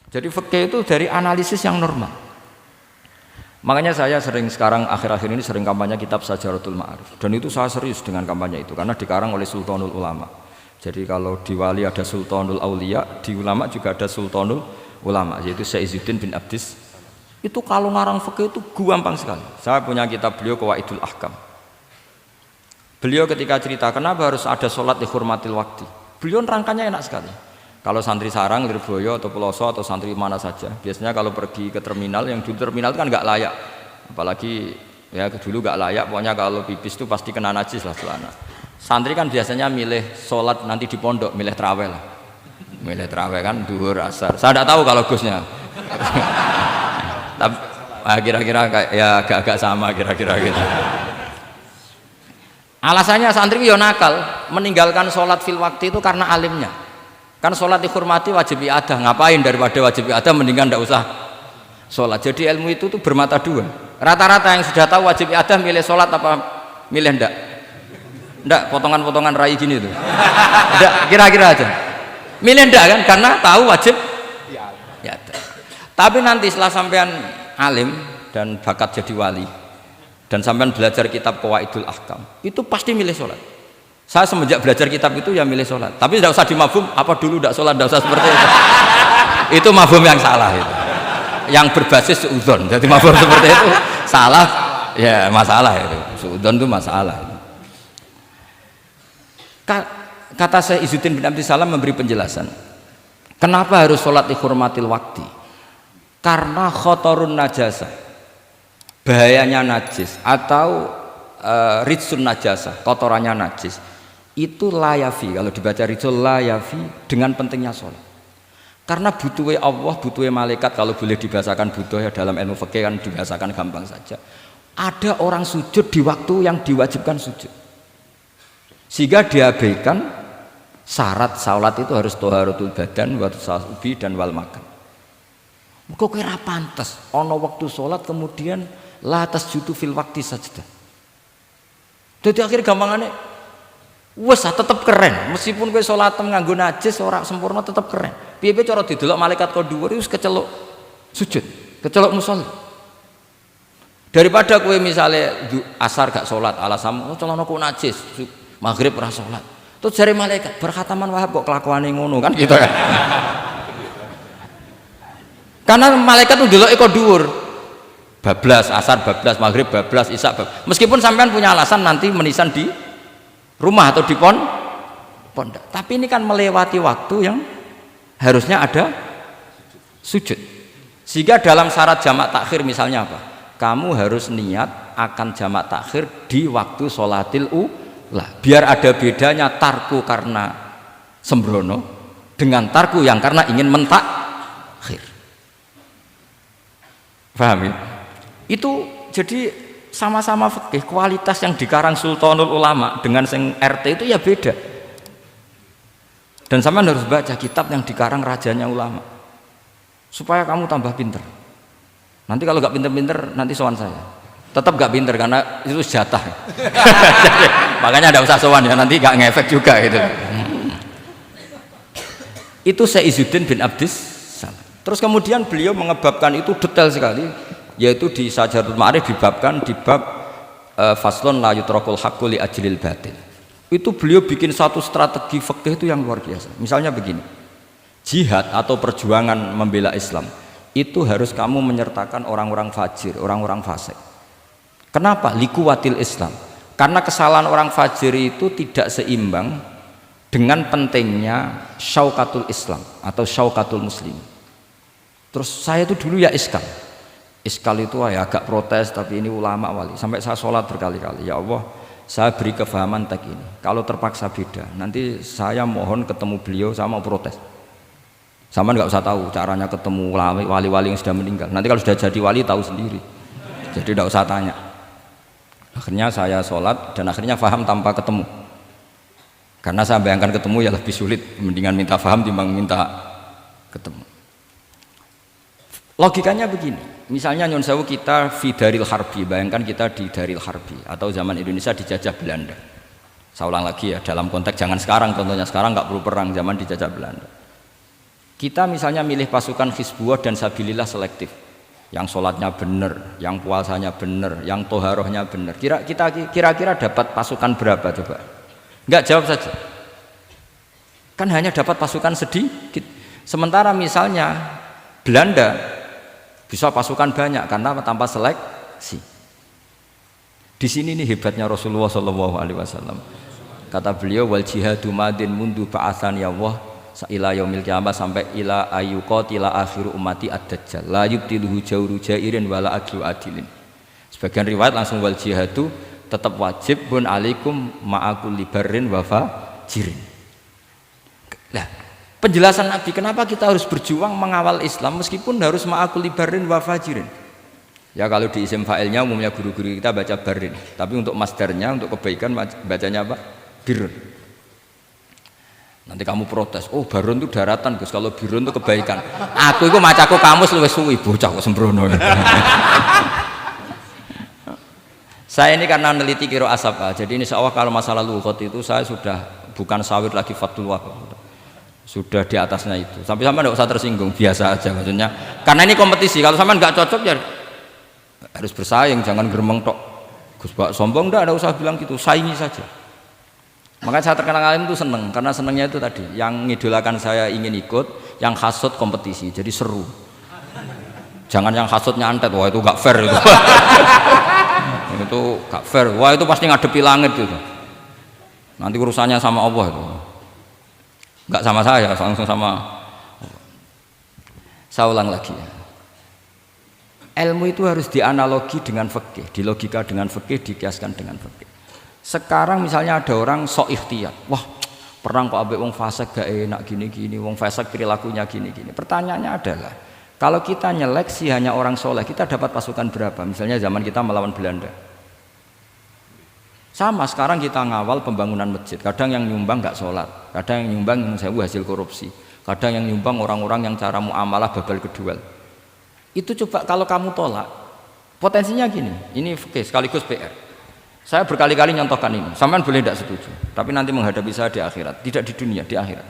Jadi fikih itu dari analisis yang normal. Makanya saya sering sekarang akhir-akhir ini sering kampanye kitab Sajaratul Ma'arif, dan itu saya serius dengan kampanye itu karena dikarang oleh Sultanul Ulama. Jadi kalau di wali ada Sultanul Aulia, di ulama juga ada Sultanul Ulama, yaitu Syekh Izzuddin bin Abdis. Itu kalau ngarang fikih itu gampang sekali. Saya punya kitab beliau Qawaidul Ahkam. Beliau ketika cerita kenapa harus ada sholat dihormatil waktu, beliau nerangkannya enak sekali. Kalau santri sarang, Lirboyo atau Peloso atau santri mana saja, biasanya kalau pergi ke terminal, yang dulu terminal itu kan nggak layak, apalagi ya dulu nggak layak, pokoknya kalau pipis itu pasti kena najis lah celana. Santri kan biasanya milih sholat nanti di pondok, milih terawih lah, milih terawih kan duhur asar. Saya tidak tahu kalau Gusnya, tapi kira-kira ya agak-agak sama kira-kira gitu. Alasannya santri yo nakal, meninggalkan sholat fil waktu itu karena alimnya. Kan sholat dihormati wajib iadah, ngapain daripada wajib iadah mendingan tidak usah sholat. Jadi ilmu itu tuh bermata dua. Rata-rata yang sudah tahu wajib iadah milih sholat apa milih ndak? Ndak, potongan-potongan rai gini tuh. Ndak, kira-kira aja. Milih ndak kan karena tahu wajib iadah. Tapi nanti setelah sampean alim dan bakat jadi wali dan sampean belajar kitab Qawaidul Ahkam, itu pasti milih sholat. Saya semenjak belajar kitab itu ya milih sholat, tapi tidak usah dimafhum apa dulu tidak sholat, tidak usah seperti itu. Itu mafhum yang salah itu, yang berbasis suudzon. Jadi mafhum seperti itu salah, ya masalah itu. Suudzon itu masalah. Kata Syekh Izzuddin bin Abdissalam memberi penjelasan, kenapa harus sholat dihormatil waktu? Karena khotorun najasah, bahayanya najis atau ritsun najasah, kotorannya najis. Itu layafi, kalau dibaca rijul layafi dengan pentingnya sholat. Karena butuhnya Allah, butuhnya malaikat, kalau boleh dibahasakan butuh ya dalam ilmu fikih kan dibahasakan gampang saja. Ada orang sujud di waktu yang diwajibkan sujud, sehingga diabaikan syarat sholat itu harus toharatul badan, wa tasawubi dan wal makan. Kok kira pantas ono waktu sholat kemudian la tasjudu fil waktu sajdah. Jadi akhir gampangannya wes tetap keren, meskipun kowe salat nganggo najis ora sempurna tetap keren. Piye-piye cara didelok malaikat kok dhuwur wis keceluk sujud, keceluk musolli. Daripada kowe misale asar gak salat alasan celanaku najis, maghrib ora salat. Terus jare malaikat berkhataman Wahab kok kelakuane ngono kan gitu kan. Karena malaikat tuh ndeloke kok dhuwur. Bablas asar, bablas maghrib, bablas isya, meskipun sampean punya alasan nanti menisan di rumah atau di pondok, tapi ini kan melewati waktu yang harusnya ada sujud. Sehingga dalam syarat jamak takhir misalnya apa? Kamu harus niat akan jamak takhir di waktu sholatil ula, biar ada bedanya tarku karena sembrono dengan tarku yang karena ingin mentakhir. Paham ya? Itu jadi sama-sama fikih, kualitas yang dikarang Sultanul Ulama dengan sing RT itu ya beda. Dan sampean harus baca kitab yang dikarang rajanya ulama supaya kamu tambah pinter. Nanti kalau gak pinter-pinter nanti sowan saya. Tetap gak pinter karena itu jatah. Makanya ada usah sowan ya, nanti gak ngefek juga gitu. Itu Syekh Izzuddin bin Abdissalam. Terus kemudian beliau mengebabkan itu detail sekali, yaitu di Sajaratul Ma'arif dibabkan di bab faslon la yutrakul haqqu li ajlil batil. Itu beliau bikin satu strategi fikih itu yang luar biasa. Misalnya begini, jihad atau perjuangan membela Islam itu harus kamu menyertakan orang-orang fajir, orang-orang fasik. Kenapa? Likuwatil Islam. Karena kesalahan orang fajir itu tidak seimbang dengan pentingnya syaukatul Islam atau syaukatul muslim. Terus saya itu dulu ya iskal itu ya agak protes, tapi ini ulama wali, sampai saya sholat berkali-kali, ya Allah saya beri kefahaman tag ini, kalau terpaksa beda nanti saya mohon ketemu beliau, saya mau protes. Sama nggak usah tahu caranya ketemu wali-wali yang sudah meninggal, nanti kalau sudah jadi wali tahu sendiri, jadi nggak usah tanya. Akhirnya saya sholat dan akhirnya faham tanpa ketemu, karena saya bayangkan ketemu ya lebih sulit, mendingan minta faham timbang minta ketemu. Logikanya begini, misalnya nyun sewu kita fi daril harbi, bayangkan kita di daril harbi atau zaman Indonesia dijajah Belanda. Saya ulang lagi ya, dalam konteks jangan sekarang, contohnya sekarang nggak perlu perang, zaman dijajah Belanda. Kita misalnya milih pasukan Hizbullah dan Sabilillah selektif, yang sholatnya benar, yang puasanya benar, yang toharohnya benar. Kira-kira dapat pasukan berapa coba? Enggak, jawab saja. Kan hanya dapat pasukan sedikit. Sementara misalnya Belanda bisa pasukan banyak karena tanpa seleksi. Di sini nih hebatnya Rasulullah SAW. Kata beliau, wal jihadu madin mundu ba'atsan ya Allah ila yaumil qiyamah sampai ila ayyuqatila akhiru ummati ad-dajjal la yubtiluhu jawru jairin wala adlu adilin. Sebagian riwayat langsung wal jihadu tetap wajib bun alaikum ma'akul libarin wa fajirin. Nah, penjelasan Nabi kenapa kita harus berjuang mengawal Islam meskipun harus ma'akul libarin wa fajirin. Ya kalau di isim fa'ilnya umumnya guru-guru kita baca barin, tapi untuk masdarnya untuk kebaikan bacanya apa? Birun. Nanti kamu protes, oh barun itu daratan Gus, kalau birun itu kebaikan. Aku itu macaku kamus luwes suwi, bocah kok sembrono. Saya ini karena meneliti kiro asap, jadi ini insya Allah kalau masalah lughot itu saya sudah bukan sawir lagi Fathul Wahab, sudah di atasnya itu. Sampai-sampai tidak usah tersinggung, biasa aja maksudnya. Karena ini kompetisi, kalau sama nggak cocok ya harus bersaing, jangan geremeng tok. Gus Pak sombong tidak usah bilang gitu, saingi saja. Makanya saya terkenal alim itu seneng, karena senengnya itu tadi, yang ngidolakan saya ingin ikut, yang hasut kompetisi, jadi seru. Jangan yang hasutnya antet, wah itu gak fair itu. Itu gak fair, wah itu pasti ngadepi langit itu. Nanti urusannya sama Allah itu. Gak sama saya, langsung sama. Saya ulang lagi ya. Ilmu itu harus dianalogi dengan fikih, dilogika dengan fikih, dikiaskan dengan fikih. Sekarang misalnya ada orang sok ikhtiyat, wah perang kok ambek wong fasik gak enak gini-gini, wong fasik perilakunya gini-gini. Pertanyaannya adalah, kalau kita nyeleksi hanya orang soleh, kita dapat pasukan berapa? Misalnya zaman kita melawan Belanda. Sama sekarang kita ngawal pembangunan masjid, kadang yang nyumbang gak sholat, kadang yang nyumbang yang sewu hasil korupsi, kadang yang nyumbang orang-orang yang cara muamalah babal kedua. Itu coba kalau kamu tolak, potensinya gini, ini fikih sekaligus PR. Saya berkali-kali nyontohkan ini, sampean boleh tidak setuju, tapi nanti menghadapi saya di akhirat, tidak di dunia, di akhirat.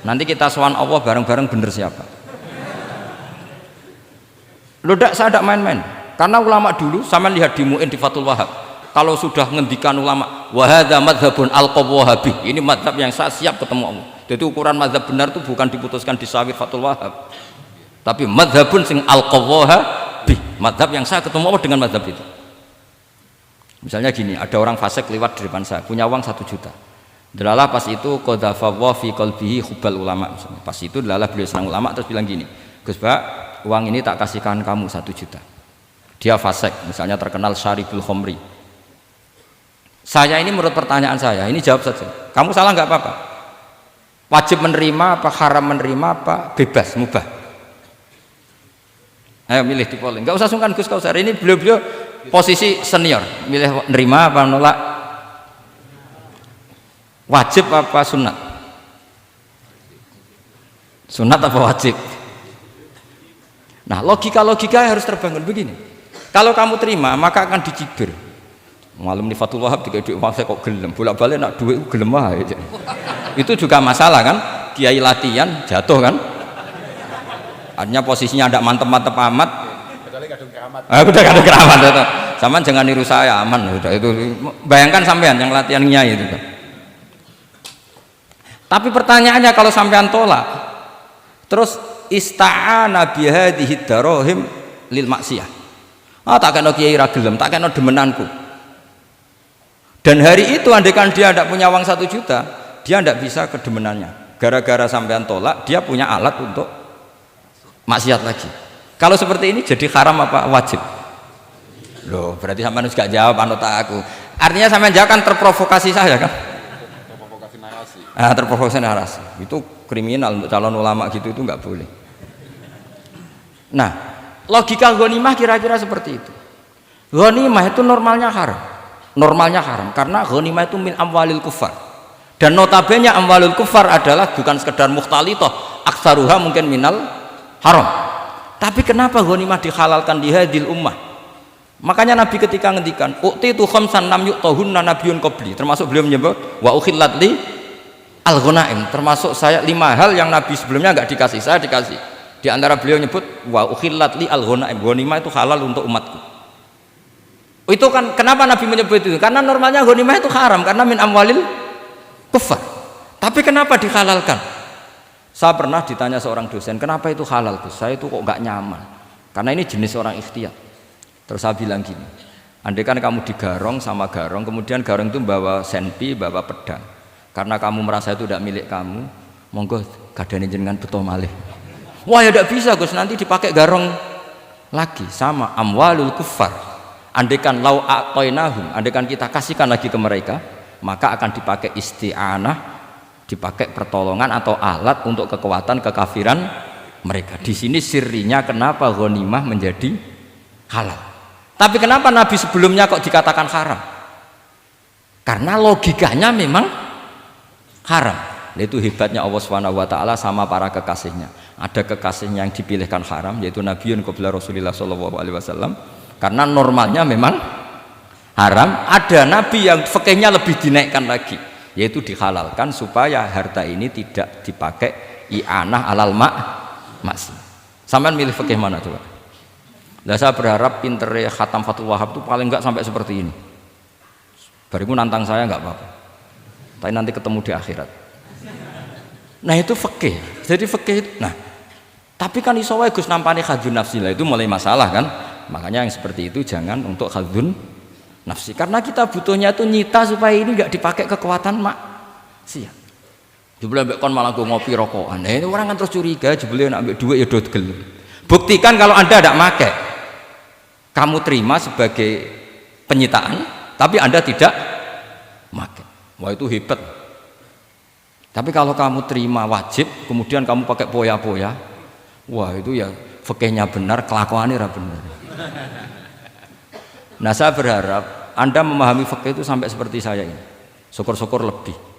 Nanti kita sowan Allah bareng-bareng bener siapa. Loh tidak, saya tidak main-main, karena ulama dulu, sampean lihat di Mu'in di Fathul Wahab, kalau sudah ngendikan ulama, wahadha madhabun al-qawwahabi, ini madhab yang saya siap ketemu Allah. Jadi ukuran madhab benar itu bukan diputuskan di sawit Fathul Wahab, tapi madhabun sing al-qawwahabi, madhab yang saya ketemu Allah dengan madhab itu. Misalnya gini, ada orang fasik lewat di depan saya, punya uang 1 juta. Delalah pas itu qadhafa fi qalbihi hubbal ulama. Misalnya. Pas itu delalah beliau senang ulama terus bilang gini, Gus Pak, uang ini tak kasihkan kamu 1 juta. Dia fasik, misalnya terkenal syaribul khomri. Saya ini menurut pertanyaan saya, ini jawab saja. Kamu salah nggak apa-apa. Wajib menerima apa, haram menerima apa, bebas, mubah. Ayo milih di polling. Nggak usah sungkan Gus Kausar. Ini beliau posisi senior, milih nerima apa nolak, wajib apa sunat, sunat apa wajib. Nah logika harus terbangun begini, kalau kamu terima maka akan dicibir. Malam di Fathul Wahab tiga duit saya kok gelem, bolak-balik nak duit gelem aja. Itu juga masalah kan, kiai latihan jatuh kan, artinya posisinya ada mantep-mantep amat. Udah kadang keramat itu. Saman jangan niru saya, aman udah itu. Bayangkan sampean yang latihan nyai itu. Tapi pertanyaannya kalau sampean tolak, terus ista'ana bihadhihi darahim lil maksiyah. Tak kena kiai ra gelem, tak kena demenanku. Dan hari itu andaikan dia tidak punya uang 1 juta, dia tidak bisa kedemenannya. Gara-gara sampean tolak, dia punya alat untuk maksiat lagi. Kalau seperti ini jadi haram apa wajib? Loh, berarti sampean harus gak jawab anut aku. Artinya sampean jawab kan terprovokasi saya kan? Terprovokasi narasi. Terprovokasi narasi. Itu kriminal untuk calon ulama gitu, itu nggak boleh. Nah, logika ghanimah kira-kira seperti itu. Ghanimah itu normalnya haram. Normalnya haram karena ghanimah itu min amwalil kufar. Dan notabene amwalul kufar adalah bukan sekedar mukhtalithah, aksaruha mungkin minal haram. Tapi kenapa ghanimah dihalalkan di hadil ummah? Makanya Nabi ketika ngendikan u'titu khamsan lam yu'tahunna nabiyyun qabli, termasuk beliau menyebut wa ukhillat li al-ghanaim, termasuk saya 5 hal yang Nabi sebelumnya enggak dikasih, saya dikasih. Di antara beliau nyebut wa ukhillat li al-ghanaim, ghanimah itu halal untuk umatku. Itu kan kenapa Nabi menyebut itu? Karena normalnya ghanimah itu haram karena min amwalil kufar. Tapi kenapa dihalalkan? Saya pernah ditanya seorang dosen, kenapa itu halal Gus? Saya itu kok nggak nyaman. Karena ini jenis orang ikhtiyat. Terus saya bilang gini, andai kan kamu digarong sama garong, kemudian garong itu bawa senpi, bawa pedang. Karena kamu merasa itu tidak milik kamu, monggo gadane jenengan beto malih. Wah ya tidak bisa Gus, nanti dipakai garong lagi sama amwalul kufar. Andaikan lau a'tainahum, andaikan kita kasihkan lagi ke mereka, maka akan dipakai isti'anah, dipakai pertolongan atau alat untuk kekuatan kekafiran mereka. Di sini sirinya kenapa ghanimah menjadi halal. Tapi kenapa Nabi sebelumnya kok dikatakan haram? Karena logikanya memang haram. Itu hebatnya Allah SWT sama para kekasihnya. Ada kekasihnya yang dipilihkan haram, yaitu Nabiun qabla Rasulullah SAW. Karena normalnya memang haram. Ada nabi yang fikihnya lebih dinaikkan lagi, yaitu dihalalkan supaya harta ini tidak dipakai i'anah alal maksi. Sampean milih fikih mana coba? Nah, saya berharap pintere Khatam Fathul Wahab itu paling enggak sampai seperti ini. Bariku nantang saya enggak apa-apa, tapi nanti ketemu di akhirat. Nah itu fikih. Jadi fikih itu, nah tapi kan iso wae Gus nampani khadzun nafsi lah, itu mulai masalah kan. Makanya yang seperti itu jangan untuk khadzun nafsi, karena kita butuhnya itu nyita supaya ini enggak dipakai kekuatan maksiat. Jebule mbek kon malah ngopi rokokan. Nah, ini orang kan terus curiga, jebule nek ambek dhuwit ya do gelem. Buktikan kalau Anda tidak pakai, kamu terima sebagai penyitaan, tapi Anda tidak pakai. Wah itu hebat. Tapi kalau kamu terima wajib, kemudian kamu pakai poya-poya, wah itu ya fikihnya benar, kelakuannya ora benar. Nah saya berharap Anda memahami fikih itu sampai seperti saya ini. Syukur-syukur lebih.